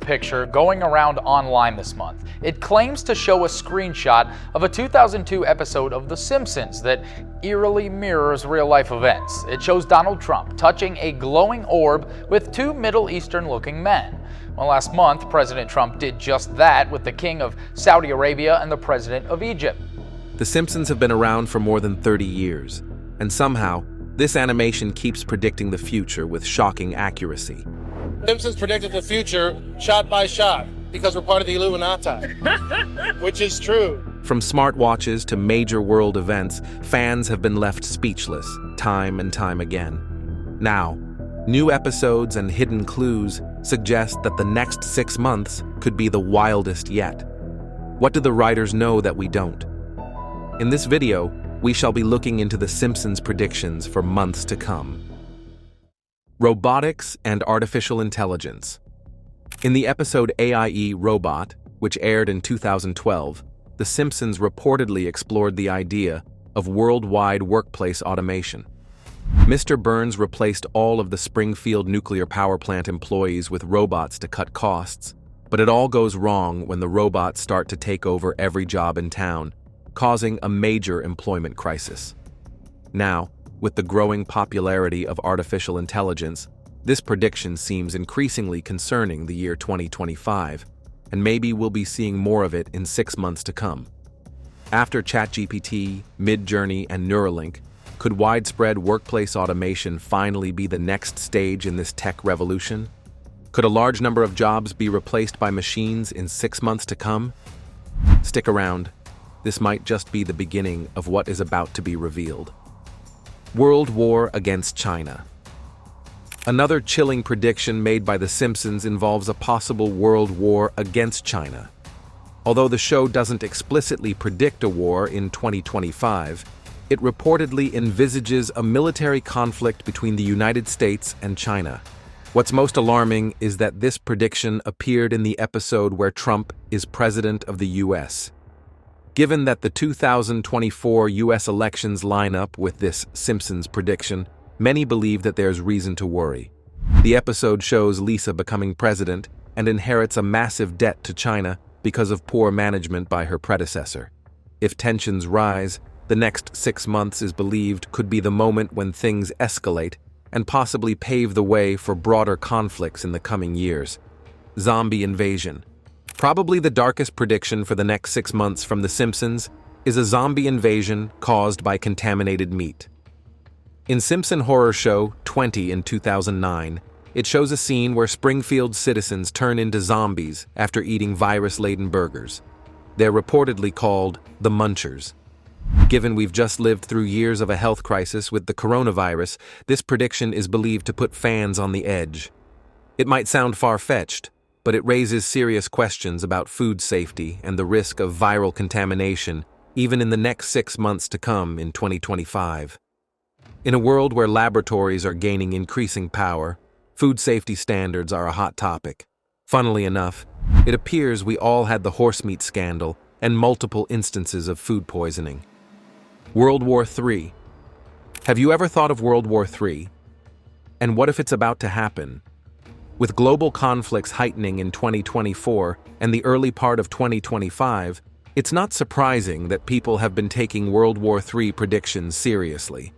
picture going around online this month. It claims to show a screenshot of a 2002 episode of The Simpsons that eerily mirrors real-life events. It shows Donald Trump touching a glowing orb with two Middle Eastern-looking men. Well, last month, President Trump did just that with the King of Saudi Arabia and the President of Egypt. The Simpsons have been around for more than 30 years, and somehow, this animation keeps predicting the future with shocking accuracy. Simpsons predicted the future shot by shot because we're part of the Illuminati, which is true. From smartwatches to major world events, fans have been left speechless time and time again. Now, new episodes and hidden clues suggest that the next 6 months could be the wildest yet. What do the writers know that we don't? In this video, we shall be looking into the Simpsons predictions for months to come. Robotics and artificial intelligence. In the episode AIE Robot, which aired in 2012, The Simpsons reportedly explored the idea of worldwide workplace automation. Mr. Burns replaced all of the Springfield nuclear power plant employees with robots to cut costs, but it all goes wrong when the robots start to take over every job in town, causing a major employment crisis. Now, with the growing popularity of artificial intelligence, this prediction seems increasingly concerning the year 2025, and maybe we'll be seeing more of it in 6 months to come. After ChatGPT, Midjourney, and Neuralink, could widespread workplace automation finally be the next stage in this tech revolution? Could a large number of jobs be replaced by machines in 6 months to come? Stick around. This might just be the beginning of what is about to be revealed. World War against China. Another chilling prediction made by The Simpsons involves a possible world war against China. Although the show doesn't explicitly predict a war in 2025, it reportedly envisages a military conflict between the United States and China. What's most alarming is that this prediction appeared in the episode where Trump is president of the U.S. Given that the 2024 U.S. elections line up with this Simpsons prediction, many believe that there's reason to worry. The episode shows Lisa becoming president and inherits a massive debt to China because of poor management by her predecessor. If tensions rise, the next 6 months is believed could be the moment when things escalate and possibly pave the way for broader conflicts in the coming years. Zombie invasion. Probably the darkest prediction for the next 6 months from The Simpsons is a zombie invasion caused by contaminated meat. In Simpson horror show 20 in 2009, it shows a scene where Springfield citizens turn into zombies after eating virus-laden burgers. They're reportedly called the Munchers. Given we've just lived through years of a health crisis with the coronavirus, this prediction is believed to put fans on the edge. It might sound far-fetched, but it raises serious questions about food safety and the risk of viral contamination even in the next 6 months to come in 2025. In a world where laboratories are gaining increasing power, food safety standards are a hot topic. Funnily enough, it appears we all had the horsemeat scandal and multiple instances of food poisoning. World War III. Have you ever thought of World War III? And what if it's about to happen? With global conflicts heightening in 2024 and the early part of 2025, it's not surprising that people have been taking World War III predictions seriously.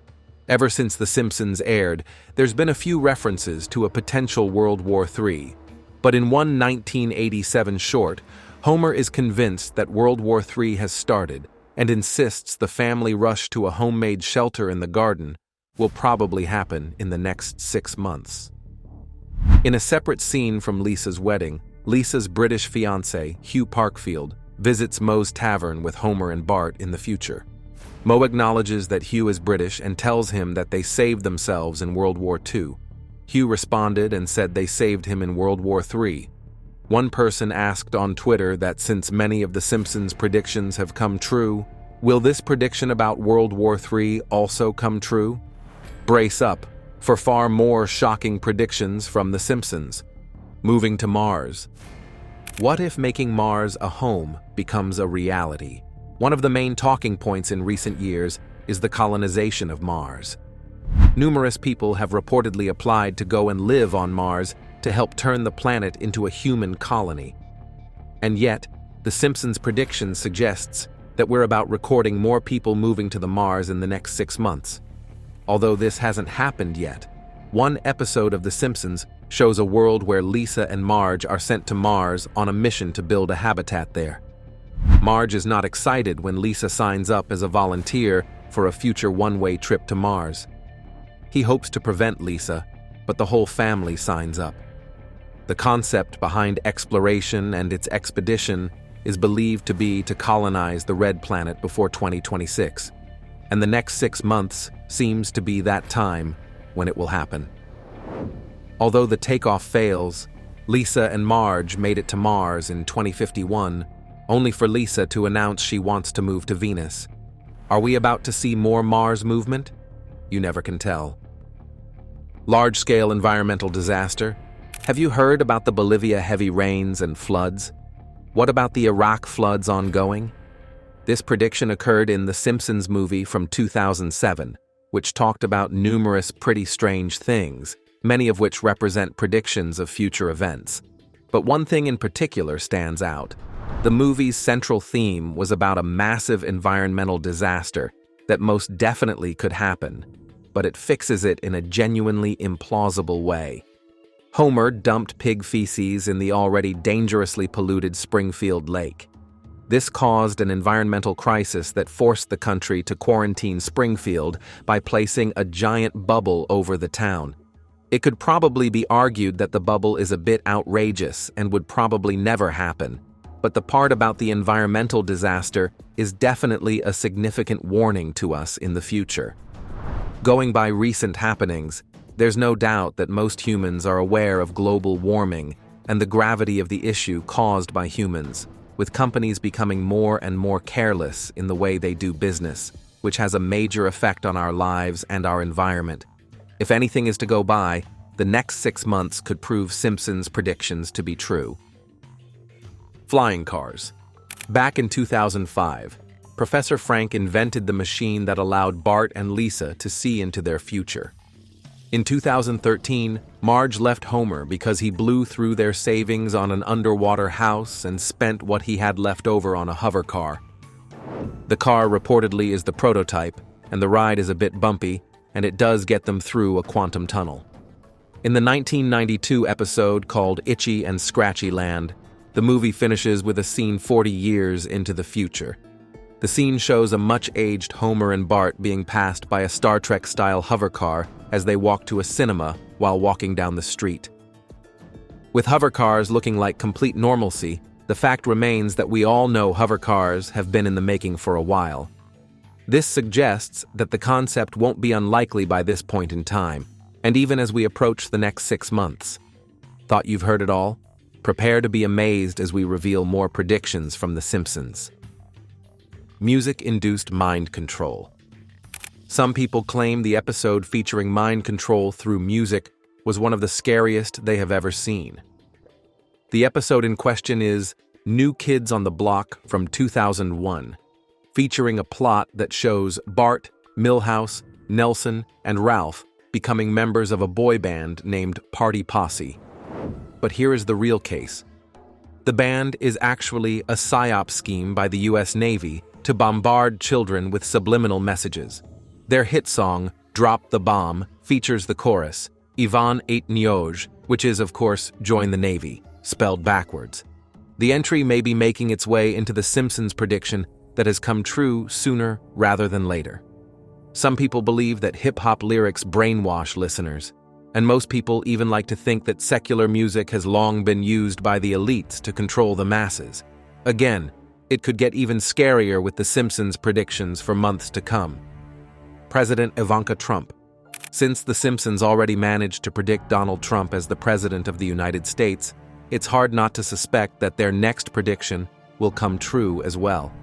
Ever since The Simpsons aired, there's been a few references to a potential World War III. But in one 1987 short, Homer is convinced that World War III has started and insists the family rush to a homemade shelter in the garden will probably happen in the next 6 months. In a separate scene from Lisa's wedding, Lisa's British fiancé, Hugh Parkfield, visits Moe's tavern with Homer and Bart in the future. Moe acknowledges that Hugh is British and tells him that they saved themselves in World War II. Hugh responded and said they saved him in World War III. One person asked on Twitter that since many of The Simpsons' predictions have come true, will this prediction about World War III also come true? Brace up for far more shocking predictions from The Simpsons. Moving to Mars. What if making Mars a home becomes a reality? One of the main talking points in recent years is the colonization of Mars. Numerous people have reportedly applied to go and live on Mars, to help turn the planet into a human colony. And yet, The Simpsons prediction suggests that we're about recording more people moving to the Mars in the next 6 months. Although this hasn't happened yet, one episode of The Simpsons shows a world where Lisa and Marge are sent to Mars on a mission to build a habitat there. Marge is not excited when Lisa signs up as a volunteer for a future one-way trip to Mars. He hopes to prevent Lisa, but the whole family signs up. The concept behind exploration and its expedition is believed to be to colonize the Red Planet before 2026, and the next 6 months seems to be that time when it will happen. Although the takeoff fails, Lisa and Marge made it to Mars in 2051, only for Lisa to announce she wants to move to Venus. Are we about to see more Mars movement? You never can tell. Large-scale environmental disaster. Have you heard about the Bolivia heavy rains and floods? What about the Iraq floods ongoing? This prediction occurred in the Simpsons movie from 2007, which talked about numerous pretty strange things, many of which represent predictions of future events. But one thing in particular stands out. The movie's central theme was about a massive environmental disaster that most definitely could happen, but it fixes it in a genuinely implausible way. Homer dumped pig feces in the already dangerously polluted Springfield Lake. This caused an environmental crisis that forced the country to quarantine Springfield by placing a giant bubble over the town. It could probably be argued that the bubble is a bit outrageous and would probably never happen, but the part about the environmental disaster is definitely a significant warning to us in the future. Going by recent happenings, there's no doubt that most humans are aware of global warming and the gravity of the issue caused by humans, with companies becoming more and more careless in the way they do business, which has a major effect on our lives and our environment. If anything is to go by, the next 6 months could prove Simpsons' predictions to be true. Flying cars. Back in 2005, Professor Frank invented the machine that allowed Bart and Lisa to see into their future. In 2013, Marge left Homer because he blew through their savings on an underwater house and spent what he had left over on a hover car. The car reportedly is the prototype, and the ride is a bit bumpy, and it does get them through a quantum tunnel. In the 1992 episode called Itchy and Scratchy Land, the movie finishes with a scene 40 years into the future. The scene shows a much-aged Homer and Bart being passed by a Star Trek-style hover car as they walk to a cinema while walking down the street. With hover cars looking like complete normalcy, the fact remains that we all know hover cars have been in the making for a while. This suggests that the concept won't be unlikely by this point in time, and even as we approach the next 6 months. Thought you've heard it all? Prepare to be amazed as we reveal more predictions from The Simpsons. Music-induced mind control. Some people claim the episode featuring mind control through music was one of the scariest they have ever seen. The episode in question is New Kids on the Block from 2001, featuring a plot that shows Bart, Milhouse, Nelson, and Ralph becoming members of a boy band named Party Posse. But here is the real case. The band is actually a PSYOP scheme by the US Navy to bombard children with subliminal messages. Their hit song, Drop the Bomb, features the chorus, Ivan et Nioj, which is, of course, Join the Navy, spelled backwards. The entry may be making its way into the Simpsons prediction that has come true sooner rather than later. Some people believe that hip-hop lyrics brainwash listeners, and most people even like to think that secular music has long been used by the elites to control the masses. Again, it could get even scarier with the Simpsons predictions for months to come. President Ivanka Trump. Since the Simpsons already managed to predict Donald Trump as the President of the United States, it's hard not to suspect that their next prediction will come true as well.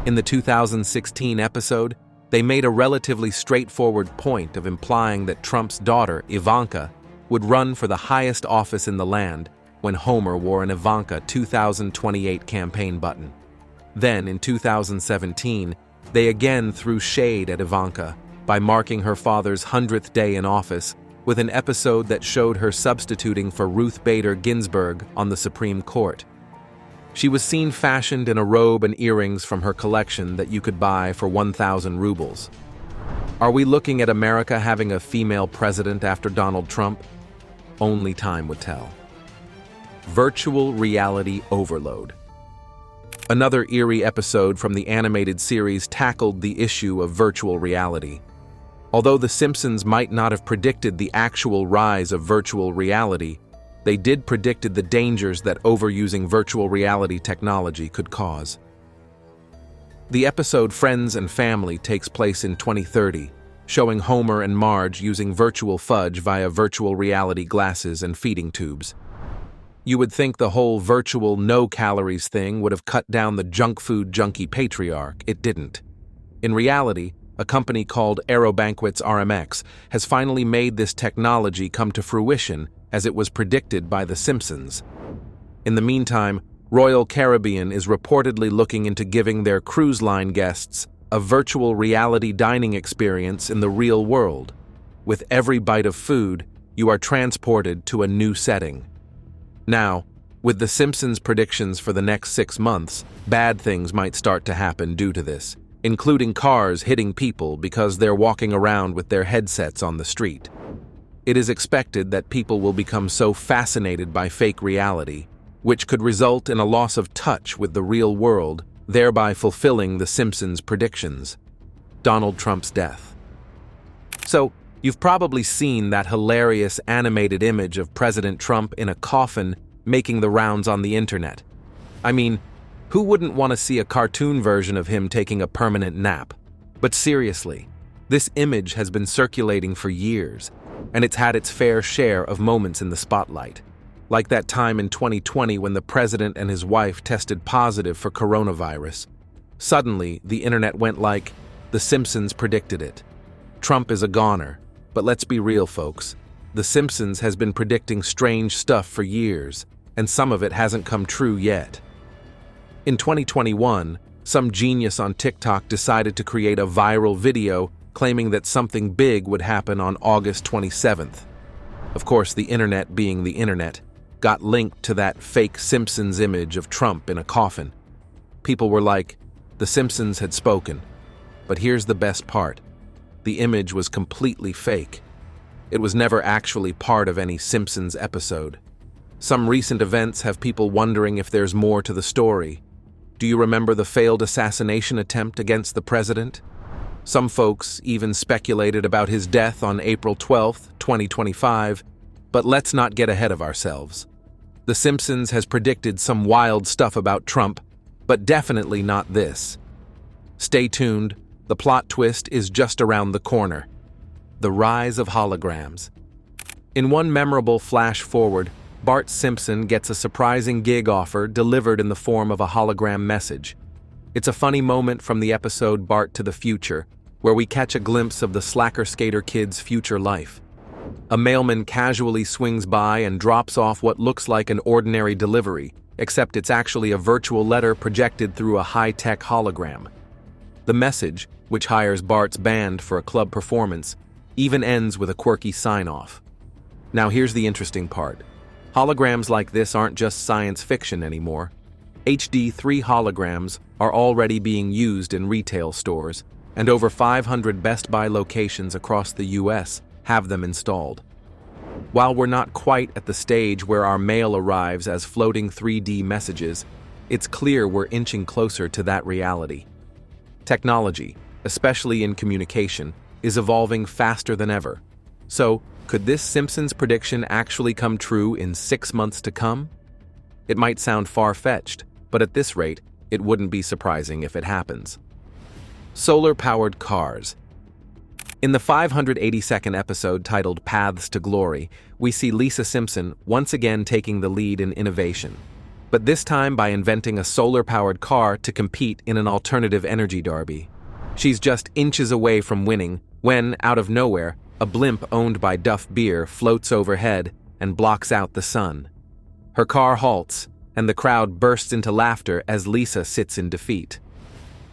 In the 2016 episode, they made a relatively straightforward point of implying that Trump's daughter, Ivanka, would run for the highest office in the land when Homer wore an Ivanka 2028 campaign button. Then, in 2017, they again threw shade at Ivanka by marking her father's 100th day in office with an episode that showed her substituting for Ruth Bader Ginsburg on the Supreme Court. She was seen fashioned in a robe and earrings from her collection that you could buy for 1,000 rubles. Are we looking at America having a female president after Donald Trump? Only time would tell. Virtual reality overload. Another eerie episode from the animated series tackled the issue of virtual reality. Although The Simpsons might not have predicted the actual rise of virtual reality, they did predict the dangers that overusing virtual reality technology could cause. The episode Friends and Family takes place in 2030, showing Homer and Marge using virtual fudge via virtual reality glasses and feeding tubes. You would think the whole virtual no-calories thing would have cut down the junk food junkie patriarch. It didn't. In reality, a company called Aerobanquets RMX has finally made this technology come to fruition as it was predicted by The Simpsons. In the meantime, Royal Caribbean is reportedly looking into giving their cruise line guests a virtual reality dining experience in the real world. With every bite of food, you are transported to a new setting. Now, with The Simpsons' predictions for the next 6 months, bad things might start to happen due to this, including cars hitting people because they're walking around with their headsets on the street. It is expected that people will become so fascinated by fake reality, which could result in a loss of touch with the real world, thereby fulfilling The Simpsons' predictions. Donald Trump's death. So, you've probably seen that hilarious animated image of President Trump in a coffin making the rounds on the internet. I mean, who wouldn't want to see a cartoon version of him taking a permanent nap? But seriously, this image has been circulating for years, and it's had its fair share of moments in the spotlight. Like that time in 2020 when the president and his wife tested positive for coronavirus. Suddenly, the internet went like, The Simpsons predicted it. Trump is a goner. But let's be real, folks. The Simpsons has been predicting strange stuff for years, and some of it hasn't come true yet. In 2021, some genius on TikTok decided to create a viral video claiming that something big would happen on August 27th. Of course, the internet, being the internet, got linked to that fake Simpsons image of Trump in a coffin. People were like, The Simpsons had spoken. But here's the best part. The image was completely fake. It was never actually part of any Simpsons episode. Some recent events have people wondering if there's more to the story. Do you remember the failed assassination attempt against the president? Some folks even speculated about his death on April 12, 2025, but let's not get ahead of ourselves. The Simpsons has predicted some wild stuff about Trump, but definitely not this. Stay tuned. The plot twist is just around the corner. The rise of holograms. In one memorable flash forward, Bart Simpson gets a surprising gig offer delivered in the form of a hologram message. It's a funny moment from the episode Bart to the Future, where we catch a glimpse of the slacker skater kid's future life. A mailman casually swings by and drops off what looks like an ordinary delivery, except it's actually a virtual letter projected through a high-tech hologram. The message, which hires Bart's band for a club performance, even ends with a quirky sign-off. Now here's the interesting part. Holograms like this aren't just science fiction anymore. HD 3 holograms are already being used in retail stores, and over 500 Best Buy locations across the US have them installed. While we're not quite at the stage where our mail arrives as floating 3D messages, it's clear we're inching closer to that reality. Technology, especially in communication, is evolving faster than ever. So, could this Simpsons prediction actually come true in 6 months to come? It might sound far-fetched, but at this rate, it wouldn't be surprising if it happens. Solar-powered cars. In the 582nd episode titled Paths to Glory, we see Lisa Simpson once again taking the lead in innovation, but this time by inventing a solar-powered car to compete in an alternative energy derby. She's just inches away from winning when, out of nowhere, a blimp owned by Duff Beer floats overhead and blocks out the sun. Her car halts, and the crowd bursts into laughter as Lisa sits in defeat.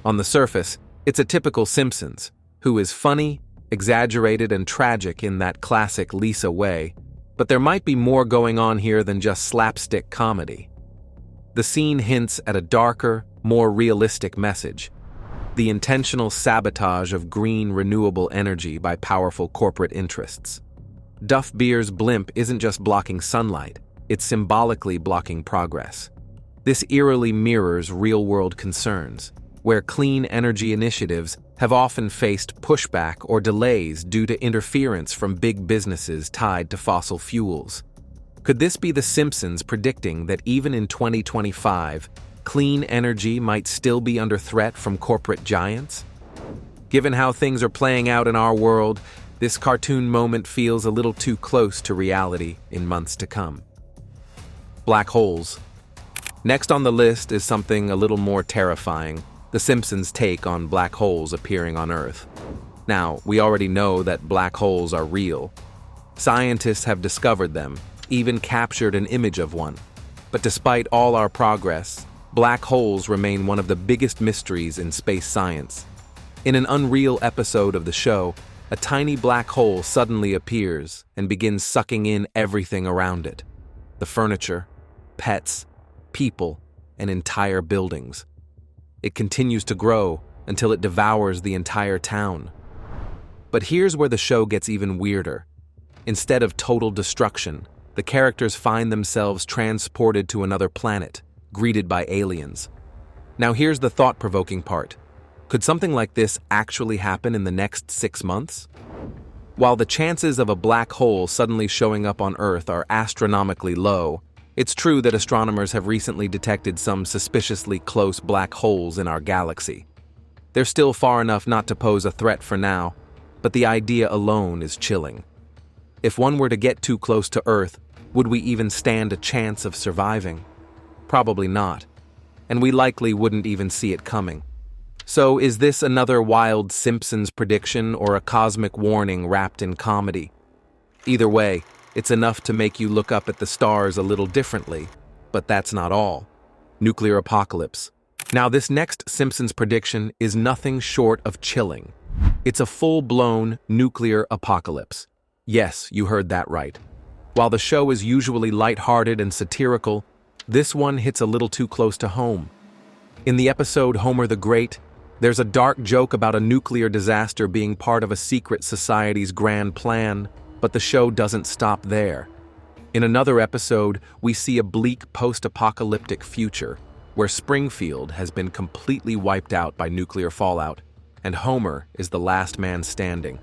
On the surface, it's a typical Simpsons, who is funny, exaggerated and tragic in that classic Lisa way, but there might be more going on here than just slapstick comedy. The scene hints at a darker, more realistic message: the intentional sabotage of green renewable energy by powerful corporate interests. Duff Beer's blimp isn't just blocking sunlight, it's symbolically blocking progress. This eerily mirrors real-world concerns, where clean energy initiatives have often faced pushback or delays due to interference from big businesses tied to fossil fuels. Could this be The Simpsons predicting that even in 2025, clean energy might still be under threat from corporate giants? Given how things are playing out in our world, this cartoon moment feels a little too close to reality in months to come. Black holes. Next on the list is something a little more terrifying: The Simpsons' take on black holes appearing on Earth. Now, we already know that black holes are real. Scientists have discovered them, even captured an image of one. But despite all our progress, black holes remain one of the biggest mysteries in space science. In an unreal episode of the show, a tiny black hole suddenly appears and begins sucking in everything around it: the furniture, pets, people, and entire buildings. It continues to grow until it devours the entire town. But here's where the show gets even weirder. Instead of total destruction, the characters find themselves transported to another planet, greeted by aliens. Now here's the thought-provoking part. Could something like this actually happen in the next 6 months? While the chances of a black hole suddenly showing up on Earth are astronomically low, it's true that astronomers have recently detected some suspiciously close black holes in our galaxy. They're still far enough not to pose a threat for now, but the idea alone is chilling. If one were to get too close to Earth, would we even stand a chance of surviving? Probably not, and we likely wouldn't even see it coming. So is this another wild Simpsons prediction or a cosmic warning wrapped in comedy? Either way, it's enough to make you look up at the stars a little differently, but that's not all. Nuclear apocalypse. Now this next Simpsons prediction is nothing short of chilling. It's a full-blown nuclear apocalypse. Yes, you heard that right. While the show is usually lighthearted and satirical, this one hits a little too close to home. In the episode Homer the Great, there's a dark joke about a nuclear disaster being part of a secret society's grand plan, but the show doesn't stop there. In another episode, we see a bleak post-apocalyptic future where Springfield has been completely wiped out by nuclear fallout, and Homer is the last man standing.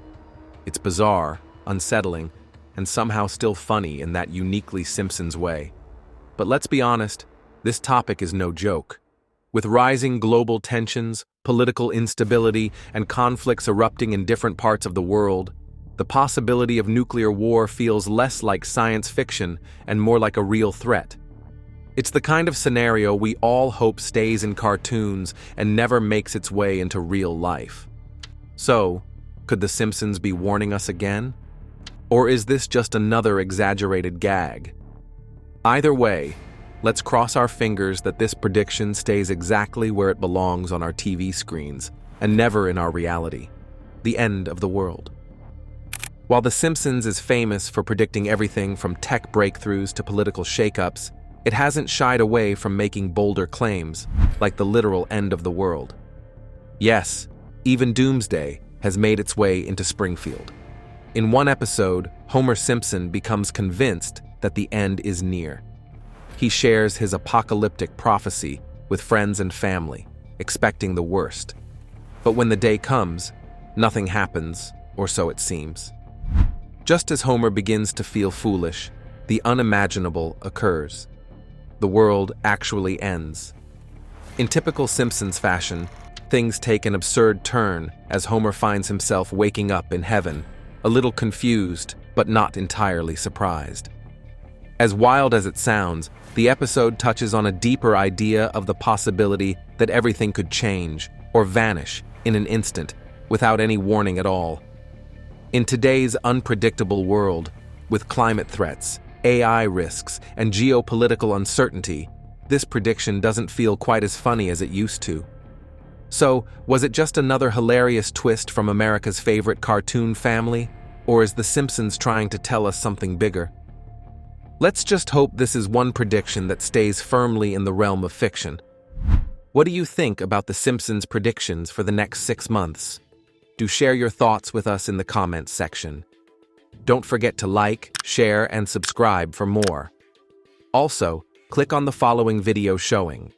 It's bizarre, unsettling, and somehow still funny in that uniquely Simpsons way. But let's be honest, this topic is no joke. With rising global tensions, political instability, and conflicts erupting in different parts of the world, the possibility of nuclear war feels less like science fiction and more like a real threat. It's the kind of scenario we all hope stays in cartoons and never makes its way into real life. So, could The Simpsons be warning us again? Or is this just another exaggerated gag? Either way, let's cross our fingers that this prediction stays exactly where it belongs on our TV screens and never in our reality: the end of the world. While The Simpsons is famous for predicting everything from tech breakthroughs to political shakeups, it hasn't shied away from making bolder claims, like the literal end of the world. Yes, even Doomsday has made its way into Springfield. In one episode, Homer Simpson becomes convinced that the end is near. He shares his apocalyptic prophecy with friends and family, expecting the worst. But when the day comes, nothing happens, or so it seems. Just as Homer begins to feel foolish, the unimaginable occurs. The world actually ends. In typical Simpsons fashion, things take an absurd turn as Homer finds himself waking up in heaven, a little confused but not entirely surprised. As wild as it sounds, the episode touches on a deeper idea of the possibility that everything could change or vanish in an instant without any warning at all. In today's unpredictable world, with climate threats, AI risks, and geopolitical uncertainty, this prediction doesn't feel quite as funny as it used to. So, was it just another hilarious twist from America's favorite cartoon family? Or is The Simpsons trying to tell us something bigger? Let's just hope this is one prediction that stays firmly in the realm of fiction. What do you think about The Simpsons' predictions for the next 6 months? Do share your thoughts with us in the comments section. Don't forget to like, share, and subscribe for more. Also, click on the following video showing